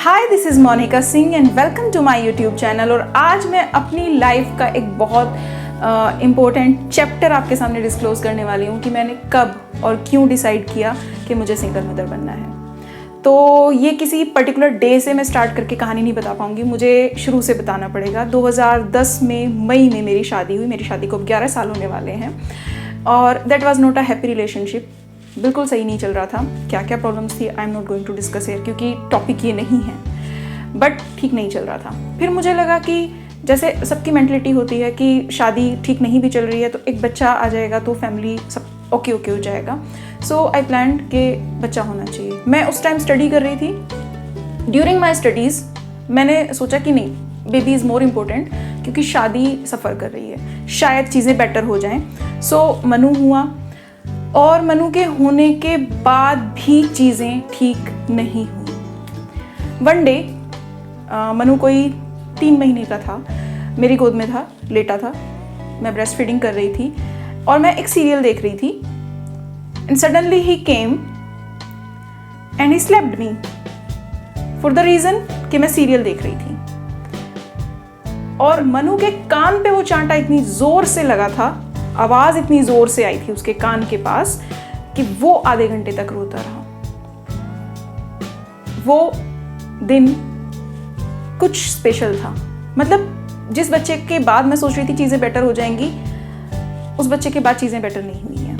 Hi, this is Monika Singh and welcome to my YouTube channel. और आज मैं अपनी लाइफ का एक बहुत इम्पोर्टेंट चैप्टर आपके सामने डिस्क्लोज़ करने वाली हूँ कि मैंने कब और क्यों डिसाइड किया कि मुझे सिंगल मदर बनना है। तो ये किसी पर्टिकुलर डे से मैं स्टार्ट करके कहानी नहीं बता पाऊँगी, मुझे शुरू से बताना पड़ेगा। 2010 में मई में मेरी शादी हुई। मेरी शादी को 11 साल होने वाले हैं और that was not a happy relationship. बिल्कुल सही नहीं चल रहा था। क्या क्या प्रॉब्लम्स थी I am not going to discuss here क्योंकि टॉपिक ये नहीं है, बट ठीक नहीं चल रहा था। फिर मुझे लगा कि जैसे सबकी मेंटलिटी होती है कि शादी ठीक नहीं भी चल रही है तो एक बच्चा आ जाएगा तो फैमिली सब ओके हो जाएगा। सो आई प्लान कि बच्चा होना चाहिए। मैं उस टाइम स्टडी कर रही थी। ड्यूरिंग माई स्टडीज़ मैंने सोचा कि नहीं, बेबी इज़ मोर इम्पोर्टेंट क्योंकि शादी सफ़र कर रही है, शायद चीज़ें बेटर हो जाएं। सो मनु हुआ और मनु के होने के बाद भी चीज़ें ठीक नहीं हुई। वन डे मनु कोई 3 महीने का था, मेरी गोद में था, लेटा था, मैं ब्रेस्ट फीडिंग कर रही थी और मैं एक सीरियल देख रही थी। And suddenly he came and he slapped me for the reason कि मैं सीरियल देख रही थी। और मनु के कान पे वो चांटा इतनी ज़ोर से लगा था, आवाज़ इतनी ज़ोर से आई थी उसके कान के पास कि वो आधे घंटे तक रोता रहा। वो दिन कुछ स्पेशल था। मतलब जिस बच्चे के बाद मैं सोच रही थी चीज़ें बेटर हो जाएंगी, उस बच्चे के बाद चीज़ें बेटर नहीं हुई हैं,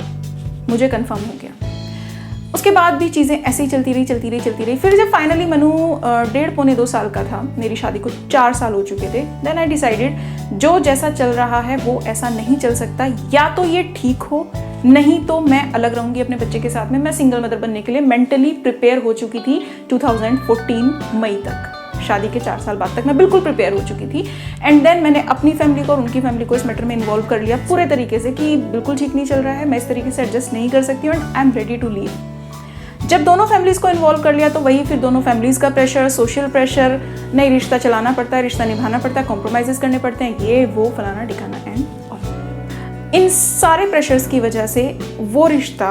मुझे कंफर्म हो गया। उसके बाद भी चीज़ें ऐसे ही चलती रही। फिर जब फाइनली मनु 1.5-2 साल का था, मेरी शादी को 4 साल हो चुके थे, देन आई डिसाइडेड जो जैसा चल रहा है वो ऐसा नहीं चल सकता। या तो ये ठीक हो, नहीं तो मैं अलग रहूँगी अपने बच्चे के साथ में। मैं सिंगल मदर बनने के लिए मेंटली प्रिपेयर हो चुकी थी। 2014 मई तक, शादी के 4 साल बाद तक मैं बिल्कुल प्रिपेयर हो चुकी थी। एंड देन मैंने अपनी फैमिली को और उनकी फैमिली को इस मैटर में इन्वॉल्व कर लिया पूरे तरीके से कि बिल्कुल ठीक नहीं चल रहा है, मैं इस तरीके से एडजस्ट नहीं कर सकती हूँ and I am ready to leave. जब दोनों फैमिलीज़ को इन्वॉल्व कर लिया तो वही फिर दोनों फैमिलीज़ का प्रेशर, सोशल प्रेशर, नहीं रिश्ता चलाना पड़ता है, रिश्ता निभाना पड़ता है, कॉम्प्रोमाइज़ करने पड़ते हैं, ये वो फलाना ठिकाना एंड ऑल। इन सारे प्रेशर्स की वजह से वो रिश्ता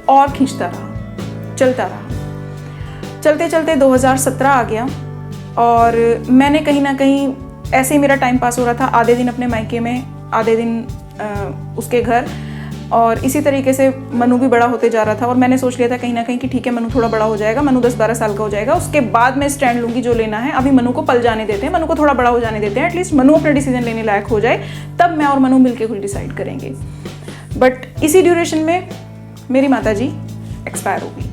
और खींचता रहा, चलता रहा। चलते 2017 आ गया और मैंने कहीं ना कहीं ऐसे ही मेरा टाइम पास हो रहा था। आधे दिन अपने मायके में, आधे दिन उसके घर, और इसी तरीके से मनु भी बड़ा होते जा रहा था। और मैंने सोच लिया था कहीं ना कहीं कि ठीक है, मनु थोड़ा बड़ा हो जाएगा, मनु 10-12 साल का हो जाएगा, उसके बाद मैं स्टैंड लूँगी जो लेना है। अभी मनु को पल जाने देते हैं, मनु को थोड़ा बड़ा हो जाने देते हैं, एटलीस्ट मनु अपने डिसीजन लेने लायक हो जाए, तब मैं और मनु मिलकर कुछ डिसाइड करेंगे। बट इसी ड्यूरेशन में मेरी माता जी एक्सपायर हो गई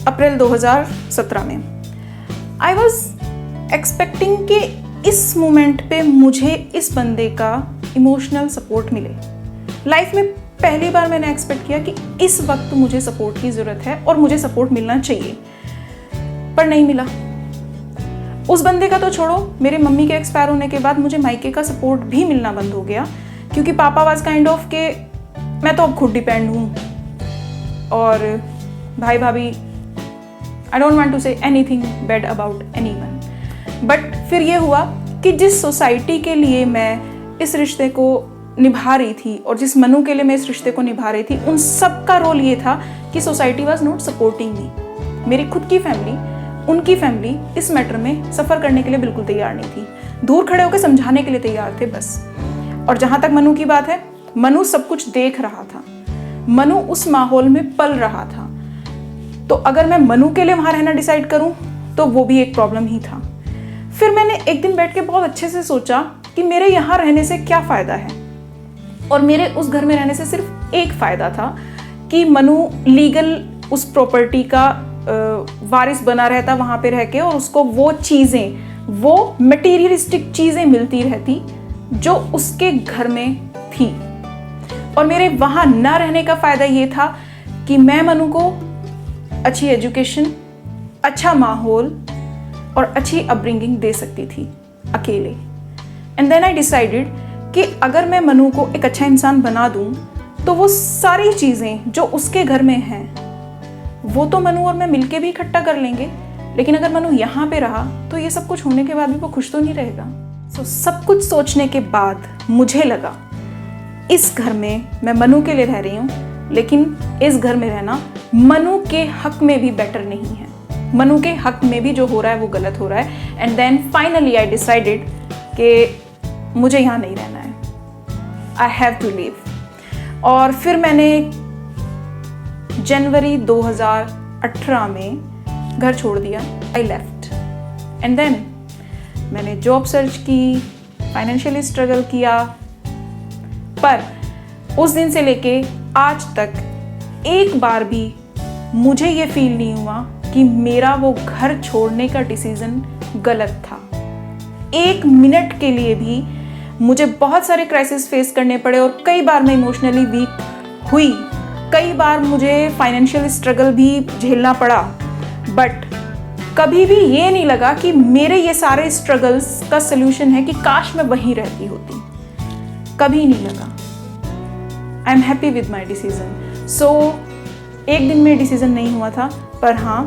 अप्रैल 2017 में। आई वॉज एक्सपेक्टिंग कि इस मोमेंट पे मुझे इस बंदे का इमोशनल सपोर्ट मिले। लाइफ में पहली बार मैंने एक्सपेक्ट किया कि इस वक्त मुझे सपोर्ट की ज़रूरत है और मुझे सपोर्ट मिलना चाहिए, पर नहीं मिला। उस बंदे का तो छोड़ो, मेरे मम्मी के एक्सपायर होने के बाद मुझे मायके का सपोर्ट भी मिलना बंद हो गया क्योंकि पापा वाज काइंड ऑफ के मैं तो अब खुद डिपेंड हूँ और भाई भाभी, I don't want to say anything bad about anyone. But फिर ये हुआ कि जिस सोसाइटी के लिए मैं इस रिश्ते को निभा रही थी और जिस मनु के लिए मैं इस रिश्ते को निभा रही थी, उन सब का रोल ये था कि society was not supporting me. मेरी खुद की फैमिली, उनकी फैमिली इस मैटर में सफ़र करने के लिए बिल्कुल तैयार नहीं थी, दूर खड़े होकर समझाने के लिए तैयार थे बस। और जहाँ तक मनु की बात है, मनु सब कुछ देख रहा था, मनु उस माहौल में पल रहा था। तो अगर मैं मनु के लिए वहाँ रहना डिसाइड करूँ तो वो भी एक प्रॉब्लम ही था। फिर मैंने एक दिन बैठ के बहुत अच्छे से सोचा कि मेरे यहाँ रहने से क्या फ़ायदा है। और मेरे उस घर में रहने से सिर्फ एक फ़ायदा था कि मनु लीगल उस प्रॉपर्टी का वारिस बना रहता वहाँ पे रह के, और उसको वो चीज़ें, वो मटीरियलिस्टिक चीज़ें मिलती रहती जो उसके घर में थी। और मेरे वहाँ ना रहने का फ़ायदा ये था कि मैं मनु को अच्छी एजुकेशन, अच्छा माहौल और अच्छी अपब्रिंगिंग दे सकती थी अकेले। एंड देन आई डिसाइडेड कि अगर मैं मनु को एक अच्छा इंसान बना दूं तो वो सारी चीज़ें जो उसके घर में हैं वो तो मनु और मैं मिलके भी इकट्ठा कर लेंगे, लेकिन अगर मनु यहाँ पे रहा तो ये सब कुछ होने के बाद भी वो खुश तो नहीं रहेगा। सो सब कुछ सोचने के बाद मुझे लगा इस घर में मैं मनु के लिए रह रही हूँ, लेकिन इस घर में रहना मनु के हक में भी बेटर नहीं है। मनु के हक में भी जो हो रहा है वो गलत हो रहा है। And then finally I decided कि मुझे यहाँ नहीं रहना है, आई हैव टू लीव। और फिर मैंने जनवरी 2018 में घर छोड़ दिया, आई लेफ्ट। एंड देन मैंने जॉब सर्च की, फाइनेंशियली स्ट्रगल किया, पर उस दिन से लेके आज तक एक बार भी मुझे ये फील नहीं हुआ कि मेरा वो घर छोड़ने का डिसीजन गलत था। एक मिनट के लिए भी मुझे बहुत सारे क्राइसिस फेस करने पड़े और कई बार मैं इमोशनली वीक हुई, कई बार मुझे फाइनेंशियल स्ट्रगल भी झेलना पड़ा, बट कभी भी ये नहीं लगा कि मेरे ये सारे स्ट्रगल्स का सलूशन है कि काश मैं वहीं रहती होती। कभी नहीं लगा। I am happy with my decision. So एक दिन में डिसीजन नहीं हुआ था, पर हाँ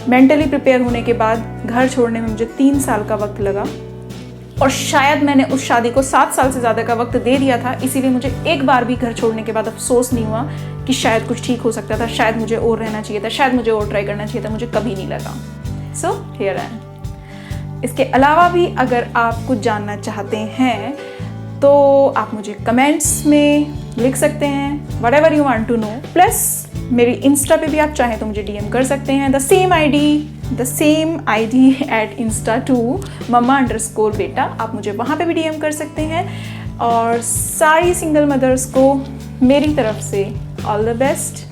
मेंटली प्रिपेयर होने के बाद घर छोड़ने में मुझे 3 साल का वक्त लगा। और शायद मैंने उस शादी को 7 साल से ज़्यादा का वक्त दे दिया था, इसीलिए मुझे एक बार भी घर छोड़ने के बाद अफसोस नहीं हुआ कि शायद कुछ ठीक हो सकता था, शायद मुझे और रहना चाहिए था, शायद मुझे और ट्राई करना चाहिए था। मुझे कभी नहीं लगा। So here I am. इसके अलावा भी अगर आप कुछ जानना चाहते हैं तो आप मुझे कमेंट्स में लिख सकते हैं, whatever you want to know। Plus मेरी इंस्टा पे भी आप चाहें तो मुझे DM कर सकते हैं, the same ID at insta2 mama_beta। आप मुझे वहाँ पे भी DM कर सकते हैं। और सारी सिंगल मदर्स को मेरी तरफ से ऑल द बेस्ट।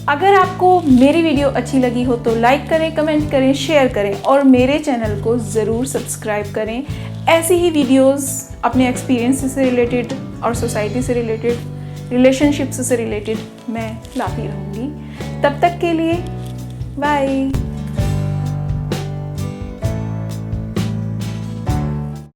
अगर आपको मेरी वीडियो अच्छी लगी हो तो लाइक करें, कमेंट करें, शेयर करें और मेरे चैनल को ज़रूर सब्सक्राइब करें। ऐसी ही वीडियोस अपने एक्सपीरियंस से रिलेटेड और सोसाइटी से रिलेटेड, रिलेशनशिप्स से रिलेटेड मैं लाती रहूँगी। तब तक के लिए बाय।